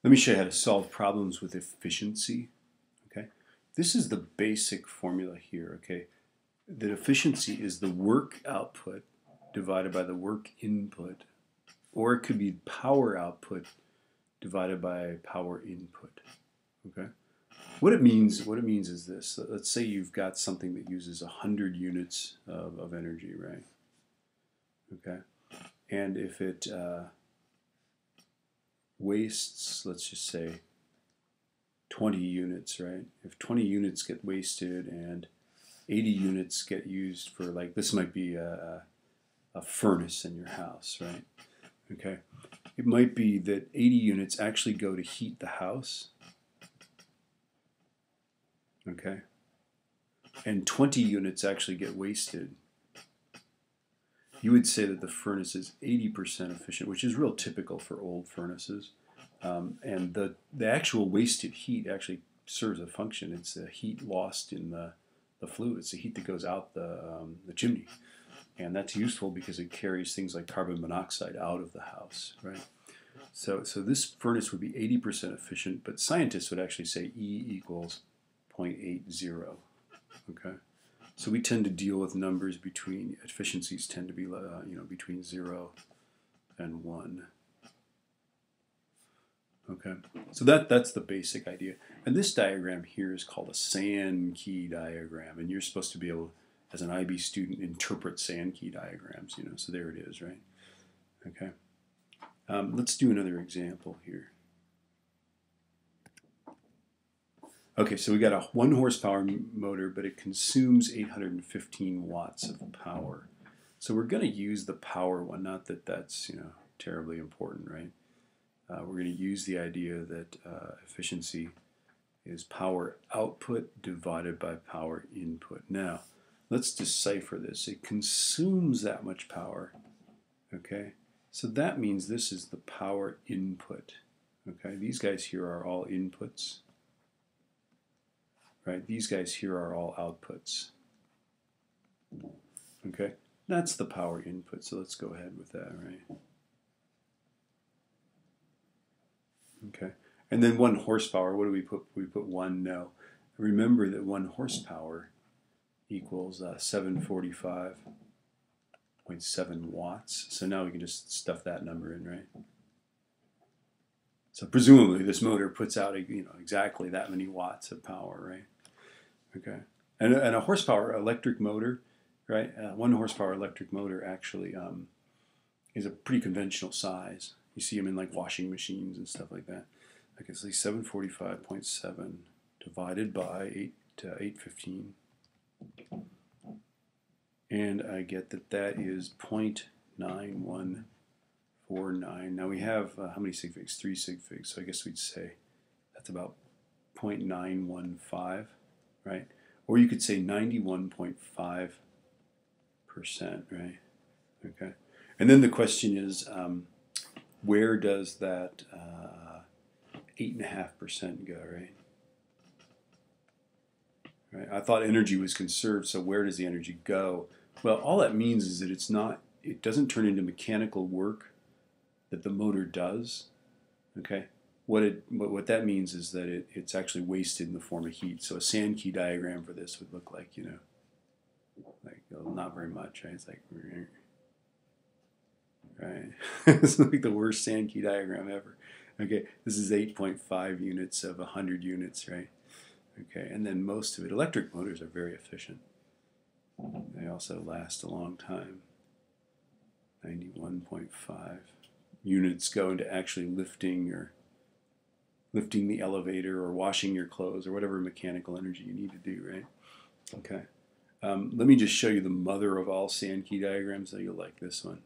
Let me show you how to solve problems with efficiency. Okay, this is the basic formula here. Okay, that efficiency is the work output divided by the work input, or it could be power output divided by power input. Okay, what it means is this. Let's say you've got something that uses 100 units of energy, right? Okay, and if it wastes, let's just say 20 units, right? If 20 units get wasted and 80 units get used for, like, this might be a furnace in your house, right? Okay. It might be that 80 units actually go to heat the house, okay? And 20 units actually get wasted. You would say that the furnace is 80% efficient, which is real typical for old furnaces. And the actual wasted heat actually serves a function. It's a heat lost in the flue. It's the heat that goes out the chimney. And that's useful because it carries things like carbon monoxide out of the house, right? So this furnace would be 80% efficient, but scientists would actually say E equals 0.80, okay? So we tend to deal with numbers between, efficiencies tend to be, between 0 and 1. Okay, so that's the basic idea. And this diagram here is called a Sankey diagram, and you're supposed to be able, as an IB student, interpret Sankey diagrams, so there it is, right? Okay, let's do another example here. Okay, so we got a 1 horsepower motor, but it consumes 815 watts of power. So we're going to use the power one, not that that's, terribly important, right? We're going to use the idea that efficiency is power output divided by power input. Now, let's decipher this. It consumes that much power, okay? So that means this is the power input, okay? These guys here are all inputs, right? These guys here are all outputs, okay? That's the power input, so let's go ahead with that, right? Okay, and then 1 horsepower, what do we put? We put 1, no. Remember that 1 horsepower equals 745.7 watts. So now we can just stuff that number in, right? So presumably this motor puts out exactly that many watts of power, right? Okay, and a horsepower electric motor, right? 1 horsepower electric motor actually is a pretty conventional size. You see them in like washing machines and stuff like that. Okay, so 745.7 divided by 815. And I get that is 0.9149. Now we have, how many sig figs? 3 sig figs. So I guess we'd say that's about 0.915, right? Or you could say 91.5%, right? Okay. And then the question is, where does that 8.5% go, right? Right? I thought energy was conserved, so where does the energy go? Well, all that means is that it doesn't turn into mechanical work that the motor does, okay? What that means is that it's actually wasted in the form of heat. So a Sankey diagram for this would look like, not very much, right? It's like, right? It's like the worst Sankey diagram ever. Okay, this is 8.5 units of 100 units, right? Okay, and then most of it, electric motors are very efficient. They also last a long time. 91.5 units go into actually lifting the elevator or washing your clothes or whatever mechanical energy you need to do, right? Okay. Let me just show you the mother of all Sankey diagrams, so you'll like this one.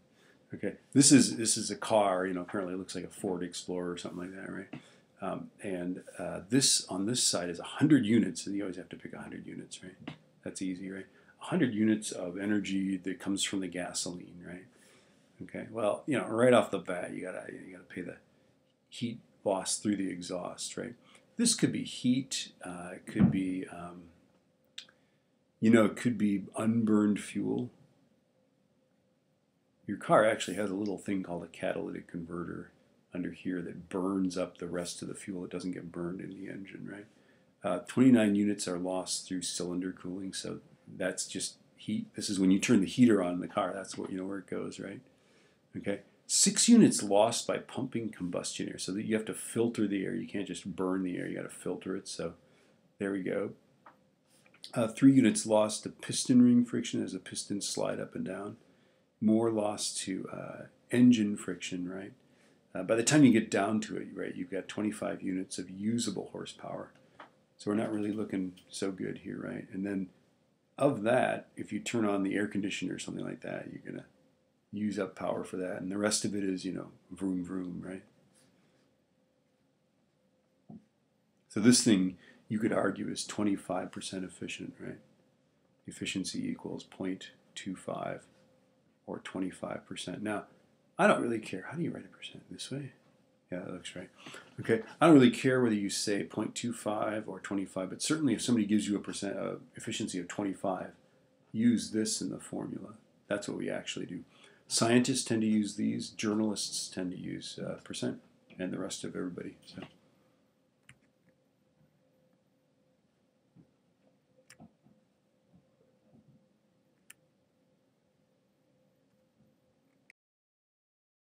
Okay, this is a car. Apparently it looks like a Ford Explorer or something like that, right? This on this side is 100 units, and you always have to pick 100 units, right? That's easy, right? 100 units of energy that comes from the gasoline, right? Okay, well, right off the bat, you gotta pay the heat loss through the exhaust, right? This could be heat. It could be, it could be unburned fuel. Your car actually has a little thing called a catalytic converter under here that burns up the rest of the fuel. It doesn't get burned in the engine, right? 29 units are lost through cylinder cooling, so that's just heat. This is when you turn the heater on in the car. That's what, you know, where it goes, right? Okay. 6 units lost by pumping combustion air, so that you have to filter the air. You can't just burn the air. You got to filter it. So there we go. 3 units lost to piston ring friction as the pistons slide up and down. More lost to engine friction, right? By the time you get down to it, right, you've got 25 units of usable horsepower. So we're not really looking so good here, right? And then of that, if you turn on the air conditioner or something like that, you're going to use up power for that. And the rest of it is, you know, vroom, vroom, right? So this thing, you could argue, is 25% efficient, right? Efficiency equals 0.25 or 25%. Now, I don't really care. How do you write a percent? This way? Yeah, that looks right. Okay, I don't really care whether you say 0.25 or 25, but certainly if somebody gives you a percent efficiency of 25, use this in the formula. That's what we actually do. Scientists tend to use these. Journalists tend to use percent, and the rest of everybody. So.